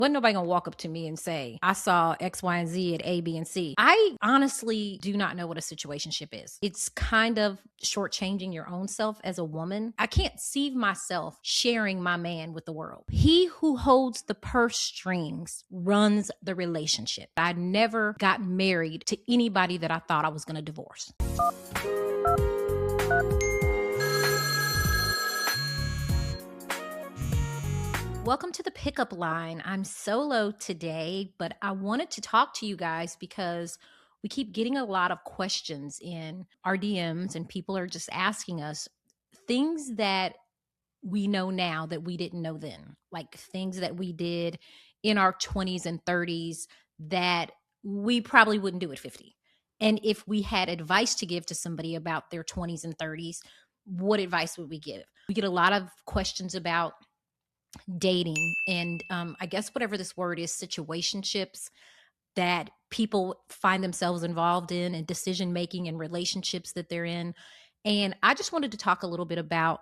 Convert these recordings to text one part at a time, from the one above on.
Wasn't nobody gonna walk up to me and say, I saw X, Y, and Z at A, B, and C. I honestly do not know what a situationship is. It's kind of shortchanging your own self as a woman. I can't see myself sharing my man with the world. He who holds the purse strings runs the relationship. I never got married to anybody that I thought I was gonna divorce. Welcome to the pickup line. I'm solo today, but I wanted to talk to you guys because we keep getting a lot of questions in our DMs, and people are just asking us things that we know now that we didn't know then, like things that we did in our 20s and 30s that we probably wouldn't do at 50. And if we had advice to give to somebody about their 20s and 30s, what advice would we give? We get a lot of questions about dating and I guess whatever this word is, situationships that people find themselves involved in and decision making and relationships that they're in. And I just wanted to talk a little bit about,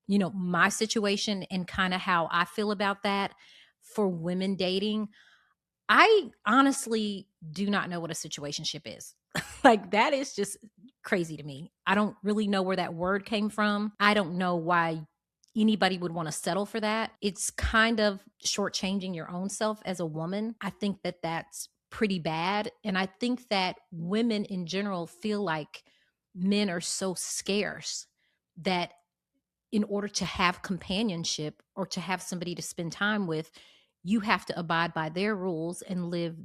my situation and kind of how I feel about that for women dating. I honestly do not know what a situationship is. Like, that is just crazy to me. I don't really know where that word came from. I don't know why anybody would want to settle for that. It's kind of shortchanging your own self as a woman. I think that that's pretty bad. And I think that women in general feel like men are so scarce that in order to have companionship or to have somebody to spend time with, you have to abide by their rules and live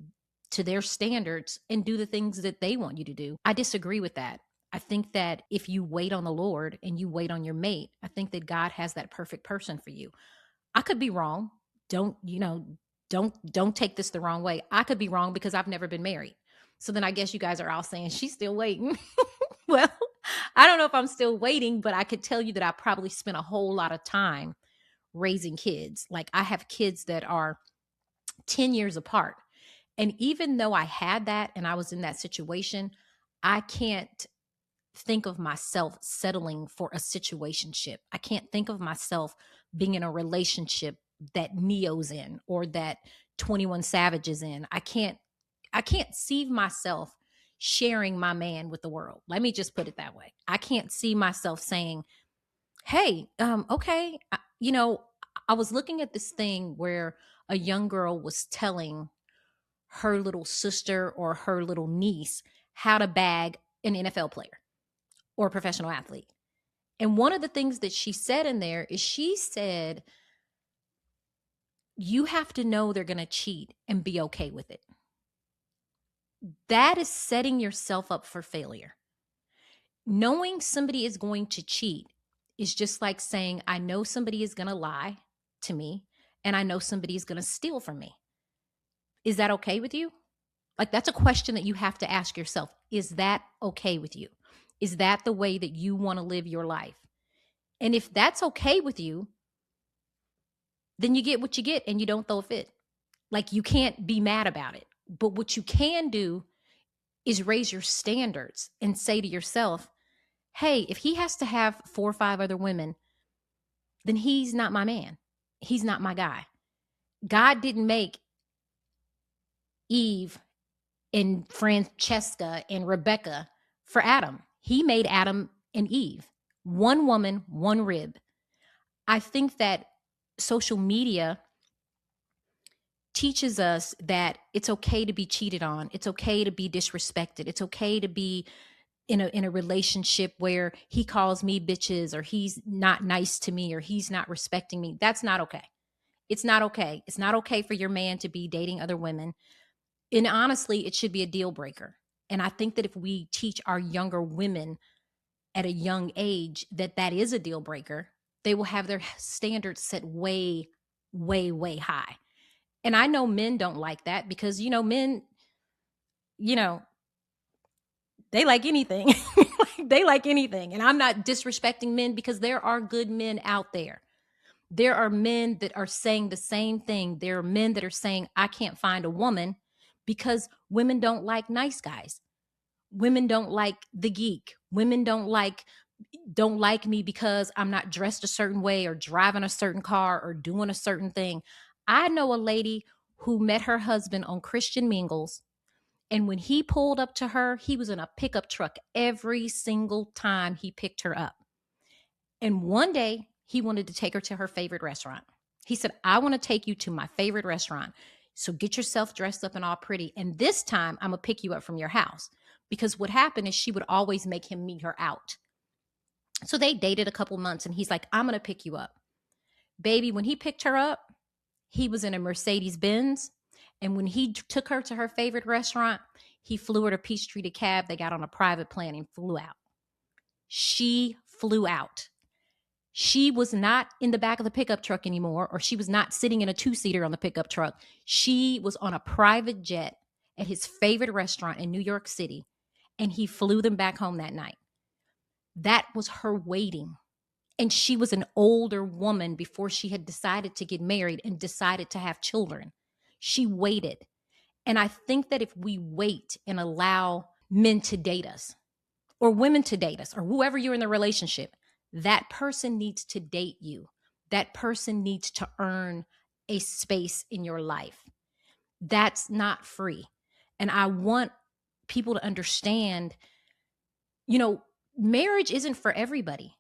to their standards and do the things that they want you to do. I disagree with that. I think that if you wait on the Lord and you wait on your mate, I think that God has that perfect person for you. I could be wrong. Don't take this the wrong way. I could be wrong because I've never been married. So then I guess you guys are all saying she's still waiting. Well, I don't know if I'm still waiting, but I could tell you that I probably spent a whole lot of time raising kids. Like, I have kids that are 10 years apart. And even though I had that and I was in that situation, I can't think of myself settling for a situationship. I can't think of myself being in a relationship that Neo's in or that 21 Savage is in. I can't see myself sharing my man with the world. Let me just put it that way. I can't see myself saying, hey, okay, I was looking at this thing where a young girl was telling her little sister or her little niece how to bag an NFL player or a professional athlete. And one of the things that she said in there is she said, you have to know they're going to cheat and be okay with it. That is setting yourself up for failure. Knowing somebody is going to cheat is just like saying, I know somebody is going to lie to me and I know somebody is going to steal from me. Is that okay with you? Like, that's a question that you have to ask yourself. Is that okay with you? Is that the way that you want to live your life? And if that's okay with you, then you get what you get and you don't throw a fit. Like, you can't be mad about it. But what you can do is raise your standards and say to yourself, hey, if he has to have 4 or 5 other women, then he's not my man. He's not my guy. God didn't make Eve and Francesca and Rebecca for Adam. He made Adam and Eve. One woman, one rib. I think that social media teaches us that it's okay to be cheated on. It's okay to be disrespected. It's okay to be in a relationship where he calls me bitches or he's not nice to me or he's not respecting me. That's not okay. It's not okay. It's not okay for your man to be dating other women. And honestly, it should be a deal breaker. And I think that if we teach our younger women at a young age that that is a deal breaker, they will have their standards set way, way, way high. And I know men don't like that because, men, they like anything. They like anything. And I'm not disrespecting men because there are good men out there. There are men that are saying the same thing. There are men that are saying, I can't find a woman because women don't like nice guys. Women don't like the geek. Women don't like me because I'm not dressed a certain way or driving a certain car or doing a certain thing. I know a lady who met her husband on Christian mingles. And when he pulled up to her, he was in a pickup truck every single time he picked her up. And one day he wanted to take her to her favorite restaurant. He said, I want to take you to my favorite restaurant. So get yourself dressed up and all pretty. And this time I'm going to pick you up from your house. Because what happened is she would always make him meet her out. So they dated a couple months and he's like, I'm going to pick you up. Baby, when he picked her up, he was in a Mercedes Benz. And when he took her to her favorite restaurant, he flew her to Peachtree to cab. They got on a private plane and flew out. She flew out. She was not in the back of the pickup truck anymore, or she was not sitting in a two-seater on the pickup truck. She was on a private jet at his favorite restaurant in New York City, and he flew them back home that night. That was her waiting. And she was an older woman before she had decided to get married and decided to have children. She waited. And I think that if we wait and allow men to date us, or women to date us, or whoever you're in the relationship, that person needs to date you. That person needs to earn a space in your life. That's not free. And I want people to understand, marriage isn't for everybody,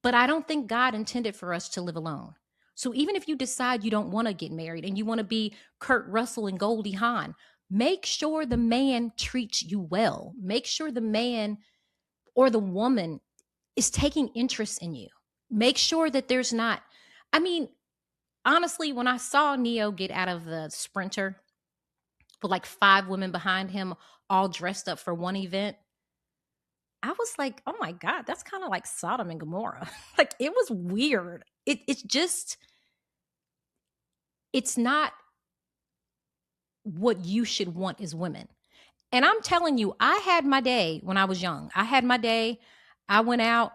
but I don't think God intended for us to live alone. So even if you decide you don't want to get married and you want to be Kurt Russell and Goldie Hawn, make sure the man treats you well. Make sure the man or the woman is taking interest in you. Make sure that there's not, honestly, when I saw Neo get out of the Sprinter with like 5 women behind him, all dressed up for one event, I was like, oh my God, that's kind of like Sodom and Gomorrah. Like, it was weird. It's not what you should want as women. And I'm telling you, I had my day when I was young. I had my day. I went out.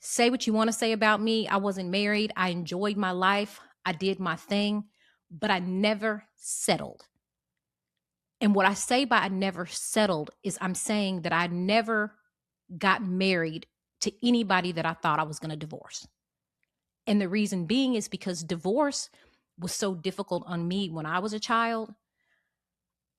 Say what you want to say about me. I wasn't married. I enjoyed my life. I did my thing, but I never settled. And what I say by I never settled is I'm saying that I never got married to anybody that I thought I was going to divorce. And the reason being is because divorce was so difficult on me when I was a child.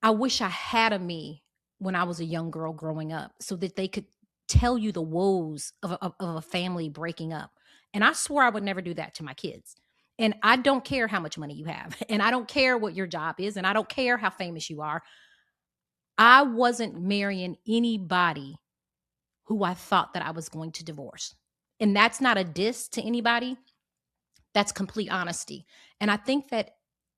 I wish I had a me when I was a young girl growing up so that they could tell you the woes of a family breaking up. And I swore I would never do that to my kids. And I don't care how much money you have. And I don't care what your job is. And I don't care how famous you are. I wasn't marrying anybody who I thought that I was going to divorce. And that's not a diss to anybody. That's complete honesty. And I think that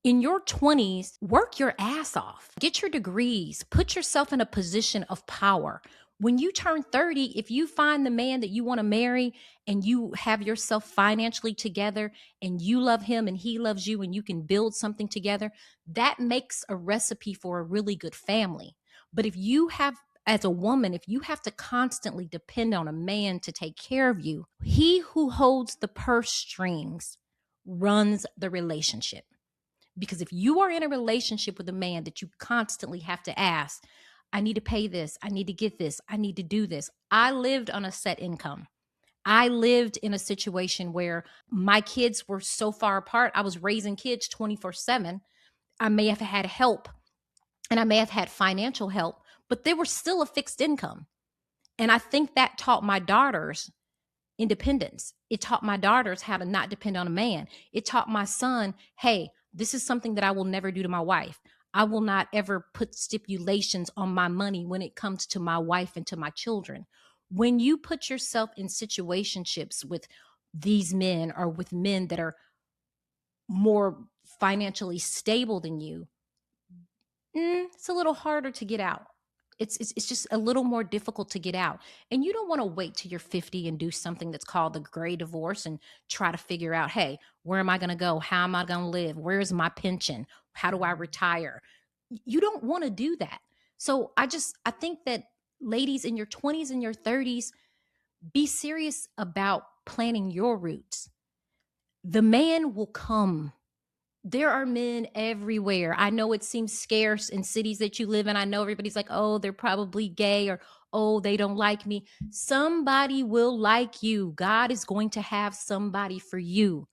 in your 20s, work your ass off. Get your degrees. Put yourself in a position of power. When you turn 30, if you find the man that you want to marry and you have yourself financially together and you love him and he loves you and you can build something together, that makes a recipe for a really good family. But if you have, as a woman, if you have to constantly depend on a man to take care of you, he who holds the purse strings runs the relationship. Because if you are in a relationship with a man that you constantly have to ask, I need to pay this, I need to get this, I need to do this. I lived on a set income. I lived in a situation where my kids were so far apart. I was raising kids 24/7. I may have had help and I may have had financial help, but they were still a fixed income. And I think that taught my daughters independence. It taught my daughters how to not depend on a man. It taught my son, hey, this is something that I will never do to my wife. I will not ever put stipulations on my money when it comes to my wife and to my children. When you put yourself in situationships with these men or with men that are more financially stable than you, it's a little harder to get out. It's just a little more difficult to get out. And you don't want to wait till you're 50 and do something that's called the gray divorce and try to figure out, hey, where am I going to go? How am I going to live? Where is my pension? How do I retire? You don't want to do that. So I think that ladies in your 20s and your 30s, be serious about planning your roots. The man will come. There are men everywhere. I know it seems scarce in cities that you live in. I know everybody's like, oh, they're probably gay, or, oh, they don't like me. Somebody will like you. God is going to have somebody for you.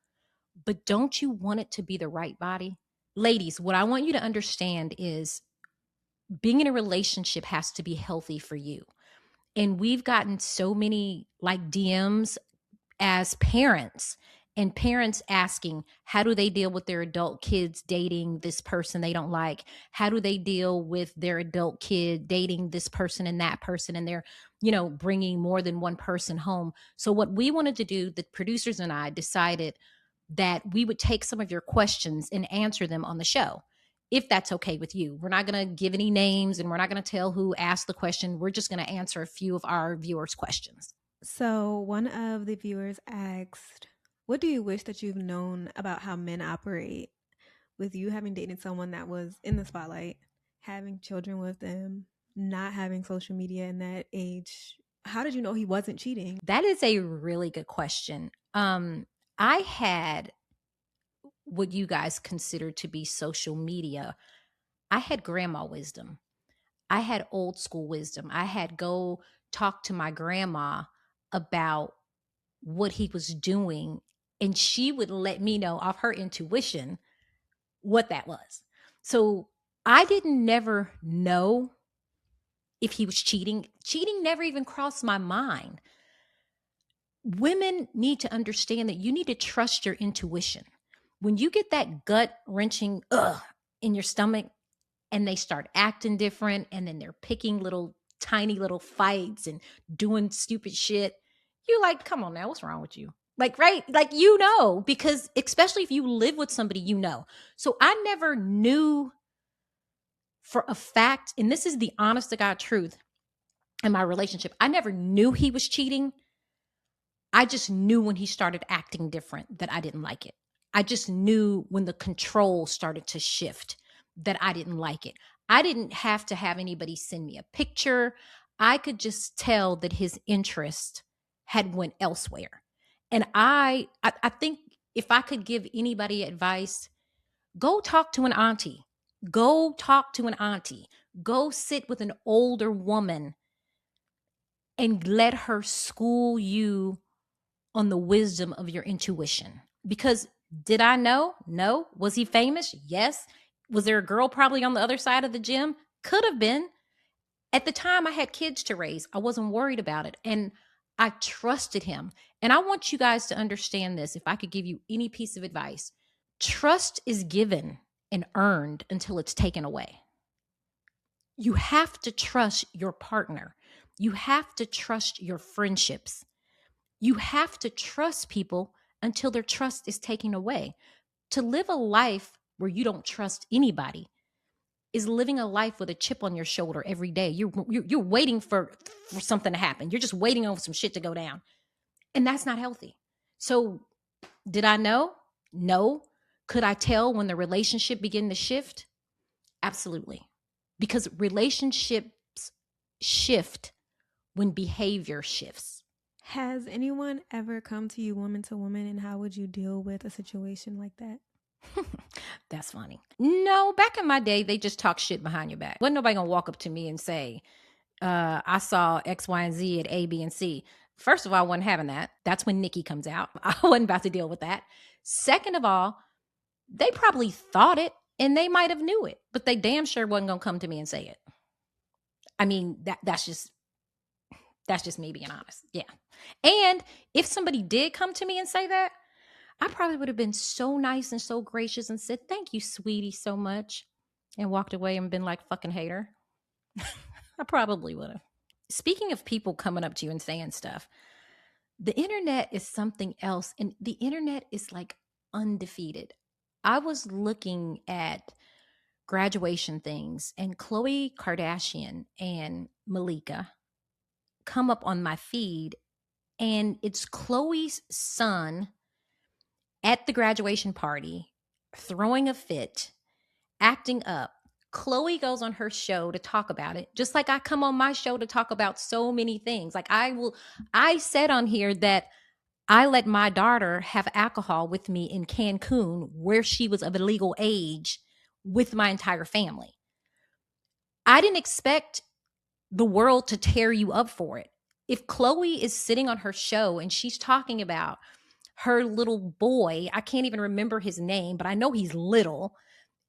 But don't you want it to be the right body? ladies, what I want you to understand is being in a relationship has to be healthy for you. And we've gotten so many like DMs as parents, and parents asking, how do they deal with their adult kids dating this person they don't like? How do they deal with their adult kid dating this person and that person? And they're, bringing more than one person home. So, what we wanted to do, the producers and I decided that we would take some of your questions and answer them on the show. If that's okay with you, we're not going to give any names and we're not going to tell who asked the question. We're just going to answer a few of our viewers' questions. So, one of the viewers asked, what do you wish that you've known about how men operate with you having dated someone that was in the spotlight, having children with them, not having social media in that age? How did you know he wasn't cheating? That is a really good question. I had what you guys consider to be social media. I had grandma wisdom. I had old school wisdom. I had go talk to my grandma about what he was doing, and she would let me know off her intuition what that was. So I didn't never know if he was cheating. Cheating never even crossed my mind. Women need to understand that you need to trust your intuition. When you get that gut wrenching in your stomach and they start acting different and then they're picking little tiny little fights and doing stupid shit, you're like, come on now, what's wrong with you? Like, right? Like, because especially if you live with somebody, So I never knew for a fact, and this is the honest to God truth in my relationship, I never knew he was cheating. I just knew when he started acting different that I didn't like it. I just knew when the control started to shift that I didn't like it. I didn't have to have anybody send me a picture. I could just tell that his interest had went elsewhere. And I think if I could give anybody advice, go talk to an auntie. Go talk to an auntie. Go sit with an older woman and let her school you on the wisdom of your intuition. Because did I know? No. Was he famous? Yes. Was there a girl probably on the other side of the gym? Could have been. At the time, I had kids to raise. I wasn't worried about it. And I trusted him. And I want you guys to understand this. If I could give you any piece of advice, trust is given and earned until it's taken away. You have to trust your partner. You have to trust your friendships. You have to trust people until their trust is taken away. To live a life where you don't trust anybody is living a life with a chip on your shoulder every day. You're waiting for something to happen. You're just waiting on some shit to go down. And that's not healthy. So, did I know? No. Could I tell when the relationship began to shift? Absolutely. Because relationships shift when behavior shifts. Has anyone ever come to you woman to woman, and how would you deal with a situation like that? That's funny. No, back in my day, they just talk shit behind your back. Wasn't nobody gonna walk up to me and say, I saw X, Y, and Z at A, B, and C. First of all, I wasn't having that. That's when Nikki comes out. I wasn't about to deal with that. Second of all, they probably thought it and they might have knew it, but they damn sure wasn't gonna come to me and say it. I mean, that's just me being honest. Yeah. And if somebody did come to me and say that, I probably would have been so nice and so gracious and said, thank you, sweetie, so much. And walked away and been like, fucking hater. I probably would have. Speaking of people coming up to you and saying stuff, the internet is something else. And the internet is like undefeated. I was looking at graduation things and Khloe Kardashian and Malika come up on my feed. And it's Khloe's son at the graduation party, throwing a fit, acting up. Khloe goes on her show to talk about it, just like I come on my show to talk about so many things. Like I said on here that I let my daughter have alcohol with me in Cancun, where she was of a legal age, with my entire family. I didn't expect the world to tear you up for it. If Khloe is sitting on her show and she's talking about her little boy, I can't even remember his name, but I know he's little,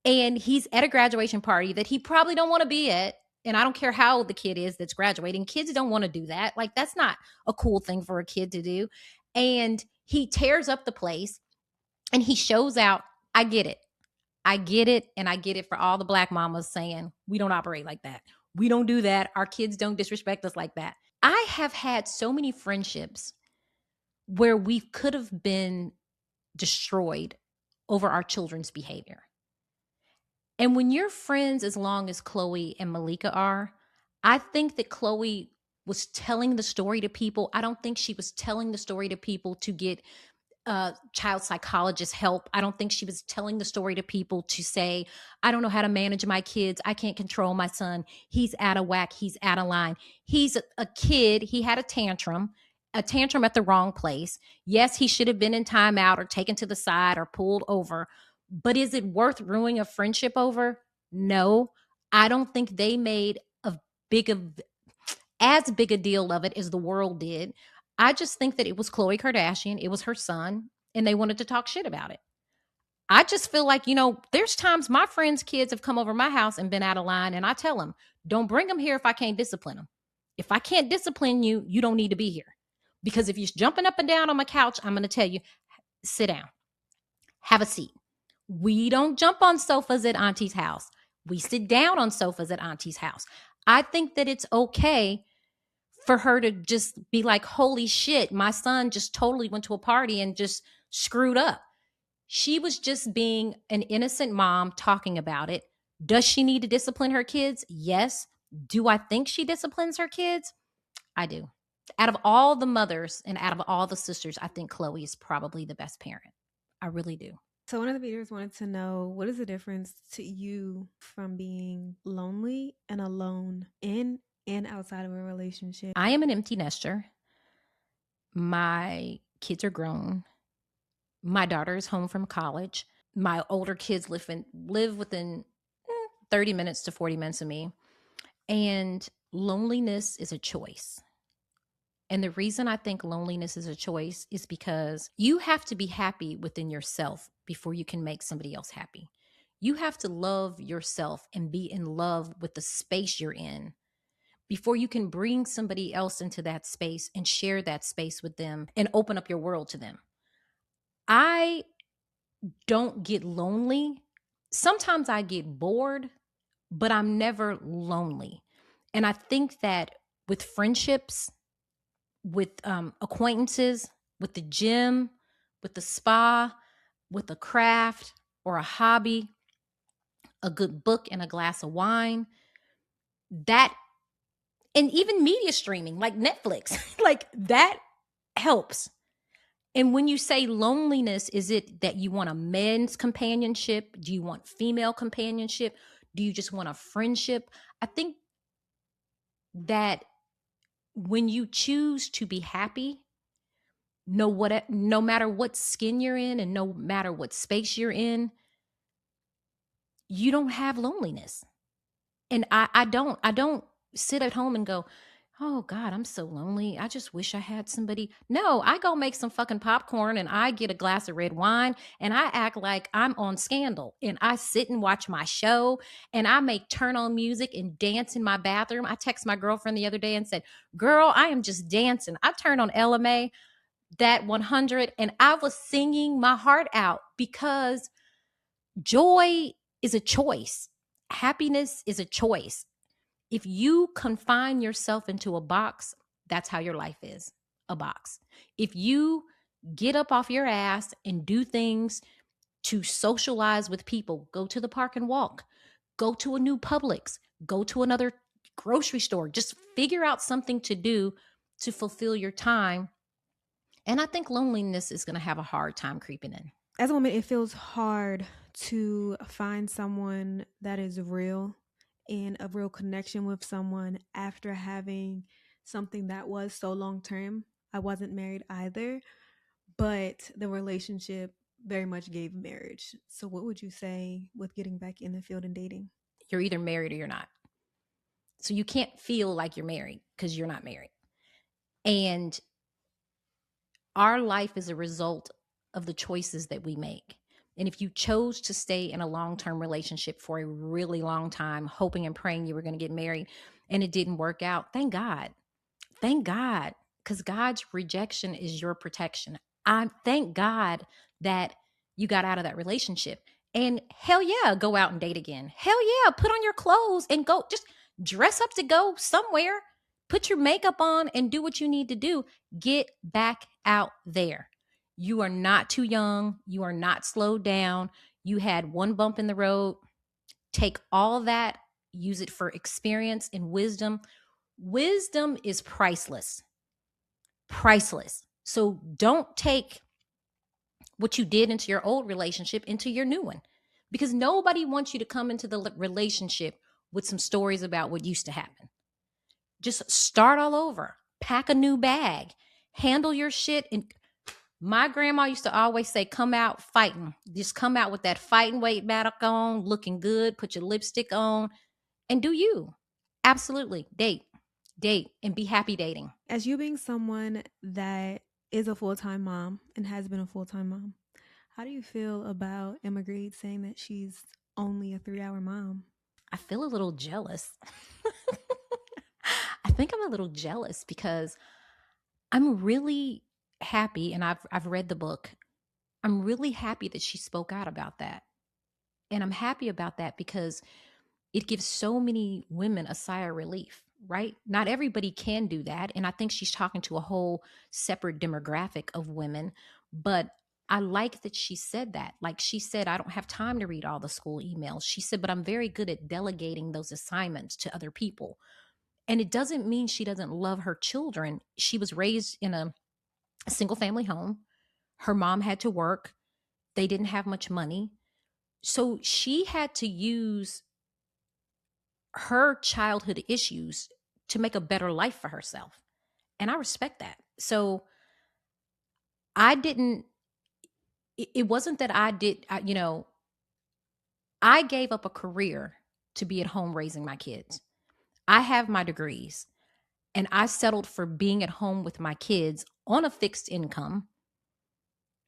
And he's at a graduation party that he probably don't want to be at. And I don't care how old the kid is that's graduating. Kids don't want to do that. Like, that's not a cool thing for a kid to do. And he tears up the place and he shows out. I get it. I get it. And I get it for all the Black mamas saying, we don't operate like that. We don't do that. Our kids don't disrespect us like that. I have had so many friendships where we could have been destroyed over our children's behavior. And when you're friends as long as Chloe and Malika are, I think that Chloe was telling the story to people. I don't think she was telling the story to people to get child psychologist help. I don't think she was telling the story to people to say, I don't know how to manage my kids. I can't control my son. He's out of whack. He's out of line. He's a kid. He had a tantrum at the wrong place. Yes, he should have been in timeout or taken to the side or pulled over. But is it worth ruining a friendship over? No. I don't think they made big of as big a deal of it as the world did. I just think that it was Khloe Kardashian, it was her son, and they wanted to talk shit about it. I just feel like, there's times my friends' kids have come over my house and been out of line, and I tell them, don't bring them here if I can't discipline them. If I can't discipline you, you don't need to be here. Because if you're jumping up and down on my couch, I'm going to tell you, sit down, have a seat. We don't jump on sofas at Auntie's house. We sit down on sofas at Auntie's house. I think that it's okay for her to just be like, holy shit, my son just totally went to a party and just screwed up. She was just being an innocent mom talking about it. Does she need to discipline her kids? Yes. Do I think she disciplines her kids? I do. Out of all the mothers and out of all the sisters, I think Chloe is probably the best parent. I really do. So one of the viewers wanted to know, what is the difference to you from being lonely and alone in and outside of a relationship? I am an empty nester. My kids are grown. My daughter is home from college. My older kids live within 30 minutes to 40 minutes of me. And loneliness is a choice. And the reason I think loneliness is a choice is because you have to be happy within yourself before you can make somebody else happy. You have to love yourself and be in love with the space you're in before you can bring somebody else into that space and share that space with them and open up your world to them. I don't get lonely. Sometimes I get bored, but I'm never lonely. And I think that with friendships, with acquaintances, with the gym, with the spa, with a craft or a hobby, a good book and a glass of wine, that, and even media streaming like Netflix, like that helps. And when you say loneliness, is it that you want a men's companionship? Do you want female companionship? Do you just want a friendship? I think that when you choose to be happy, no matter what skin you're in and no matter what space you're in, you don't have loneliness. And I don't sit at home and go, oh God, I'm so lonely. I just wish I had somebody. No, I go make some fucking popcorn and I get a glass of red wine and I act like I'm on Scandal and I sit and watch my show and I make turn on music and dance in my bathroom. I text my girlfriend the other day and said, girl, I am just dancing. I turned on LMA, that 100, and I was singing my heart out because joy is a choice. Happiness is a choice. If you confine yourself into a box, that's how your life is, a box. If you get up off your ass and do things to socialize with people, go to the park and walk, go to a new Publix, go to another grocery store, just figure out something to do to fulfill your time. And I think loneliness is going to have a hard time creeping in. As a woman, it feels hard to find someone that is real and a real connection with someone after having something that was so long term. I wasn't married either, but the relationship very much gave marriage. So, what would you say with getting back in the field and dating? You're either married or you're not. So you can't feel like you're married because you're not married. And our life is a result of the choices that we make. And if you chose to stay in a long-term relationship for a really long time, hoping and praying you were going to get married and it didn't work out, thank God. Thank God, because God's rejection is your protection. I thank God that you got out of that relationship. And hell yeah, go out and date again. Hell yeah, put on your clothes and go, just dress up to go somewhere. Put your makeup on and do what you need to do. Get back out there. You are not too young. You are not slowed down. You had one bump in the road. Take all that, use it for experience and wisdom. Wisdom is priceless, priceless. So don't take what you did into your old relationship into your new one, because nobody wants you to come into the relationship with some stories about what used to happen. Just start all over, pack a new bag, handle your shit. And my grandma used to always say, come out fighting. Just come out with that fighting weight back on, looking good, put your lipstick on, and do you. Absolutely. Date, and be happy dating. As you being someone that is a full time mom and has been a full time mom, how do you feel about Emma Grade saying that she's only a 3 hour mom? I feel a little jealous. I think I'm a little jealous because I'm really happy, and I've read the book. I'm really happy that she spoke out about that. And I'm happy about that because it gives so many women a sigh of relief, right? Not everybody can do that. And I think she's talking to a whole separate demographic of women. But I like that she said that. Like she said, I don't have time to read all the school emails. She said, but I'm very good at delegating those assignments to other people. And it doesn't mean she doesn't love her children. She was raised in a single family home. Her mom had to work. They didn't have much money. So she had to use her childhood issues to make a better life for herself. And I respect that. So I didn't, it wasn't that I gave up a career to be at home raising my kids. I have my degrees and I settled for being at home with my kids on a fixed income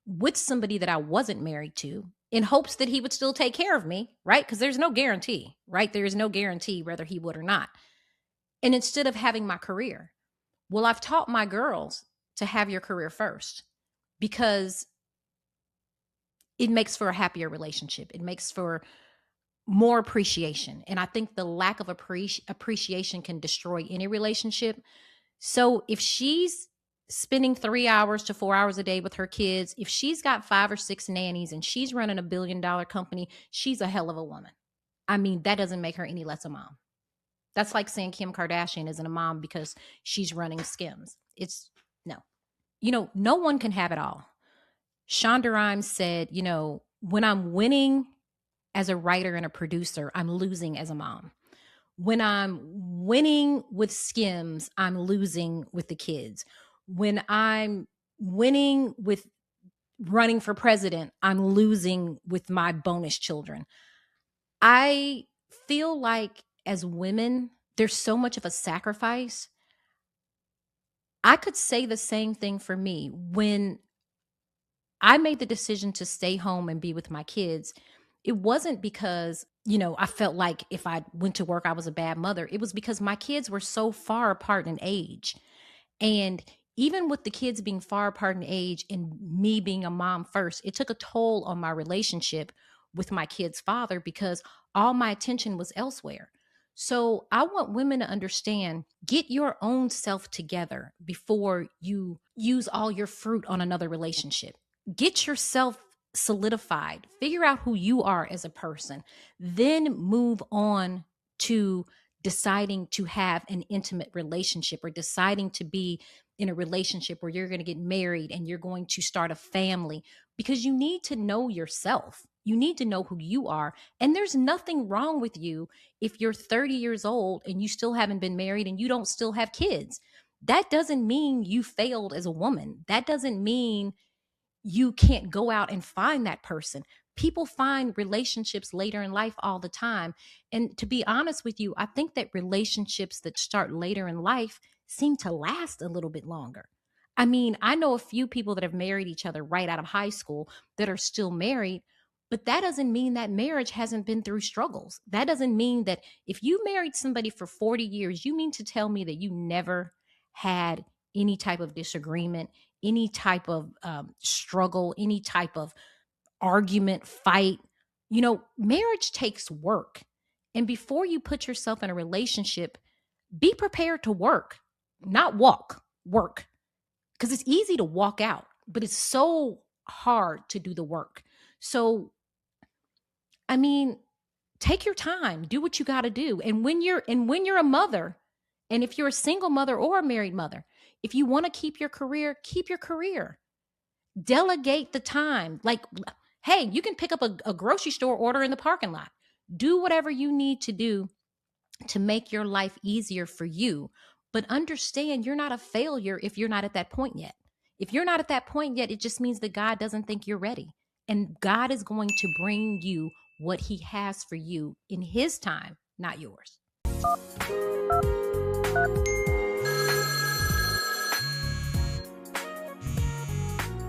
with somebody that I wasn't married to in hopes that he would still take care of me, right? Because there's no guarantee, right? There is no guarantee whether he would or not. And instead of having my career, well, I've taught my girls to have your career first because it makes for a happier relationship. It makes for more appreciation. And I think the lack of appreciation can destroy any relationship. So if she's spending 3 hours to 4 hours a day with her kids, if she's got 5 or 6 nannies and she's running $1 billion company, she's a hell of a woman. I mean, that doesn't make her any less a mom. That's like saying Kim Kardashian isn't a mom because she's running Skims. It's no. No one can have it all. Shonda Rhimes said, when I'm winning as a writer and a producer, I'm losing as a mom. When I'm winning with Skims, I'm losing with the kids. When I'm winning with running for president, I'm losing with my bonus children. I feel like as women, there's so much of a sacrifice. I could say the same thing for me. When I made the decision to stay home and be with my kids, it wasn't because, I felt like if I went to work, I was a bad mother. It was because my kids were so far apart in age. And even with the kids being far apart in age and me being a mom first, it took a toll on my relationship with my kid's father because all my attention was elsewhere. So I want women to understand, get your own self together before you use all your fruit on another relationship. Get yourself solidified, figure out who you are as a person, then move on to deciding to have an intimate relationship or deciding to be in a relationship where you're going to get married and you're going to start a family, because you need to know yourself. You need to know who you are. And there's nothing wrong with you if you're 30 years old and you still haven't been married and you don't still have kids. That doesn't mean you failed as a woman. That doesn't mean you can't go out and find that person. People find relationships later in life all the time. And to be honest with you, I think that relationships that start later in life seem to last a little bit longer. I mean, I know a few people that have married each other right out of high school that are still married, But that doesn't mean that marriage hasn't been through struggles. That doesn't mean that if you married somebody for 40 years, you mean to tell me that you never had any type of disagreement, any type of struggle, any type of argument, fight. Marriage takes work. And before you put yourself in a relationship, be prepared to work, not walk, work. Because it's easy to walk out, but it's so hard to do the work. So, I mean, take your time, do what you got to do. And when you're a mother, and if you're a single mother or a married mother, if you want to keep your career, keep your career. Delegate the time. Like, hey, you can pick up a grocery store order in the parking lot. Do whatever you need to do to make your life easier for you. But understand you're not a failure if you're not at that point yet. If you're not at that point yet, it just means that God doesn't think you're ready. And God is going to bring you what he has for you in his time, not yours.